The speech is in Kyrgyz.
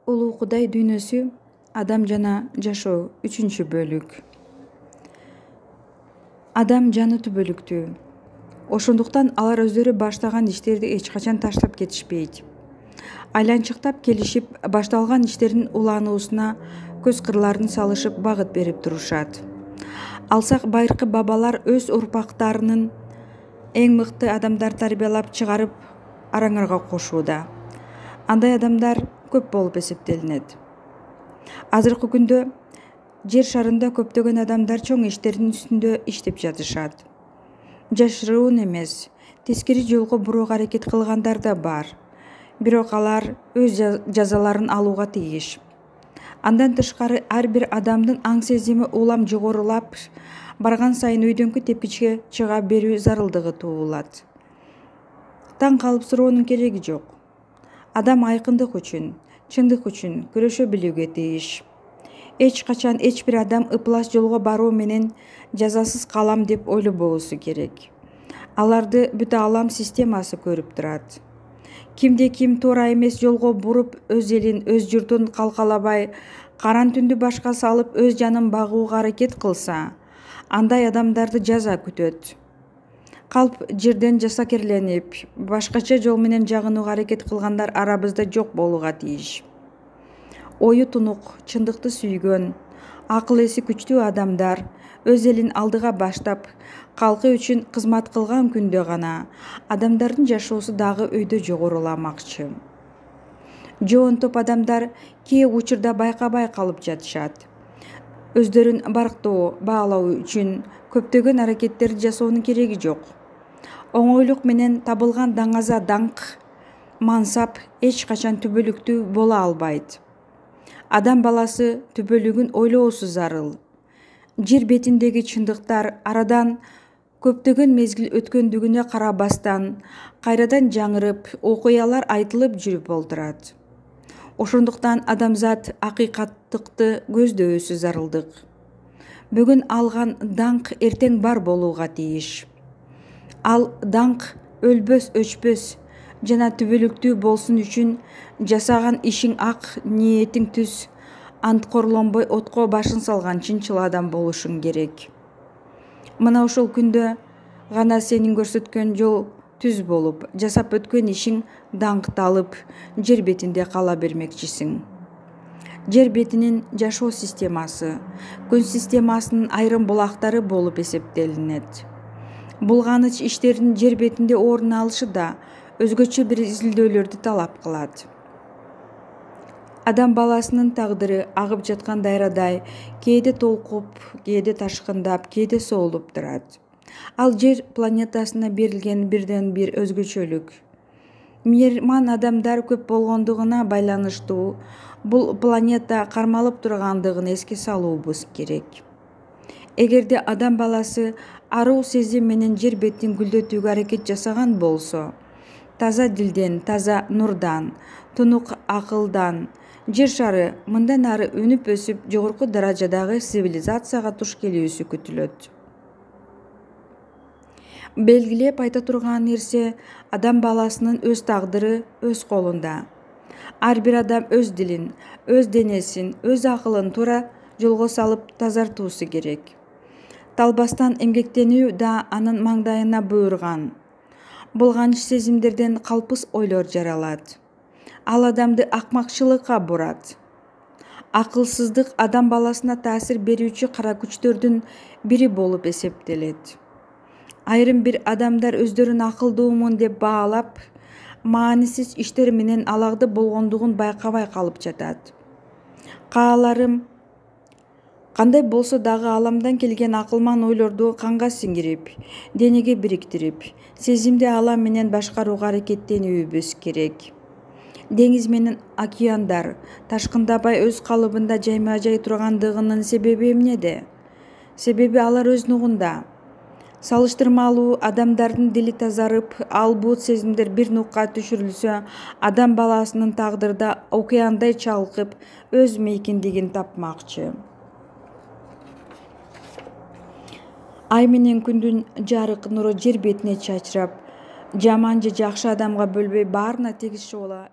Улуу Кудай дүйнөсү, адам жана жашоо 3-бөлүк. Адам жаны түбөлүктүү. Ошондуктан алар өздөрү баштаган иштерди эч качан таштап кетишпейт. Айланчыктап келишип, башталган иштердин улануусуна көз кырларын салышып багыт берип турушат. Алсак байыркы бабалар өз урпактарынын эң мыкты адамдар тарбиялап чыгарып араңарга кошууда. Андай адамдар көп болуп эсептелинет. Азыркы күндө жер шарында көптөгөн адамдар чоң иштердин үстүндө иштеп жатышат. Жашыруун эмес, тескери жолго бурууга аракет кылгандар да бар. Бирок алар өз жазаларын алууга тийиш. Андан тышкары ар бир адамдын аң сезими улам жогорулап барган сайын өйдөңкү тепкичке чыга берүү зарылдыгы туулат. Таң калып суроонун кереги жок. Адам айкындык үчүн, чындык үчүн күрөшө билүүгө тийиш. Эч качан эч бир адам ыплас жолго баруу менен жазасыз калам деп ойлобосу керек. Аларды бүт алам системасы көрүп турат. Кимде ким туура эмес жолго буруп, өз элин, өз журтун калкалабай, каран түндү башка салып өз жанын багууга аракет кылса, андай адамдарды жаза күтөт. Калп жерден жасакерленип, башкача жол менен жагынууга аракет кылгандар арабызда жок болууга тийиш. Ою тунук, чындыкты сүйгөн, акыл эси күчтүү адамдар өз элин алдыга баштап, калкы үчүн кызмат кылган күндө гана адамдардын жашоосу дагы өйдө жогоруламакчы. Жоон топ адамдар кээ учурда байкабай калып жатышат. Өздөрүн барктоо, баалоо үчүн көптөгөн аракеттерди жасоонун кереги жок. Оңойлук менен табылган даңаза даңк, мансап эч качан түбөлүктүү боло албайт. Адам баласы түбөлүгүн ойлоосу зарыл. Жер бетиндеги чындыктар арадан көптөгөн мезгил өткөндүгүнө карабастан, кайрадан жаңырып, окуялар айтылып жүрүп олтурат. Ошондуктан адамзат акыйкаттыкты көздөсү зарылдык. Бүгүн алган даңк эртең бар болууга тийиш. Ал даңк өлбөс, өчпөс жана түбөлүктүү болсун үчүн жасаган ишиң ак, ниетиң түз, анткорлонбой отко башын салган чынчыл адам болушуң керек. Мына ошол күндө гана сенин көрсөткөн жол түз болуп, жасап өткөн ишиң даңкталып, жер бетинде кала бермекчисиң. Жер бетинин жашоо системасы, күн системасынын айрым булактары болуп эсептелинет. Булганыч иштердин жер бетинде орун алышы да өзгөчө бир изилдөөлөрдү талап кылат. Адам баласынын тагдыры агып жаткан дайрадай кээде толкуп, кээде ташкындап, кээде соолуп турат. Ал жер планетасына берилген бирден бир өзгөчөлүк. Мейман адамдар көп болгондугуна байланыштуу бул планета кармалып тургандыгын эске салуубуз керек. Эгерде адам баласы аруу сезим менен жер бетин гүлдөтүүгө аракет жасаган болсо, таза дилден, таза нурдан, тунук акылдан жер шары мындан ары өнүп өсүп, жогорку даражадагы цивилизацияга туш келүүсү күтүлөт. Белгилеп айта турган нерсе, адам баласынын өз тагдыры өз колунда. Ар бир адам өз дилин, өз денесин, өз акылын туура жолго салып тазартуусу керек. Талбастан эмгектенүү да анын маңдайына буйруган. Булганыч сезимдерден калпыс ойлор жаралат. Ал адамды акмакчылыкка бурат. Акылсыздык адам баласына таасир берүүчү кара күчтөрдүн бири болуп эсептелет. Айрым бир адамдар өздөрүн акылдуумун деп баалап, маанисиз иштер менен алагды болгондугун байкабай калып жатат. Кааларым кандай болсо дагы аламдан келген акылман ойлорду канга сиңирип, денеге бириктирип, сезимди алам менен башкарууга аракеттенүүбүз керек. Деңиз менен океандар ташкындабай өз калыбында жайма-жай тургандыгынын себеби эмнеде? Себеби алар өз нугунда. Салыштырмалуу адамдардын дили тазарып, ал бут сезимдер бир нукка түшүрүлсө, адам баласынын тагдырда океандай чалкып, өз мейкиндигин тапмакчы. Ай менен күндүн жарык нуру жер бетине чачырап, жаман же жакшы адамга бөлбөй баарына тегиз чогула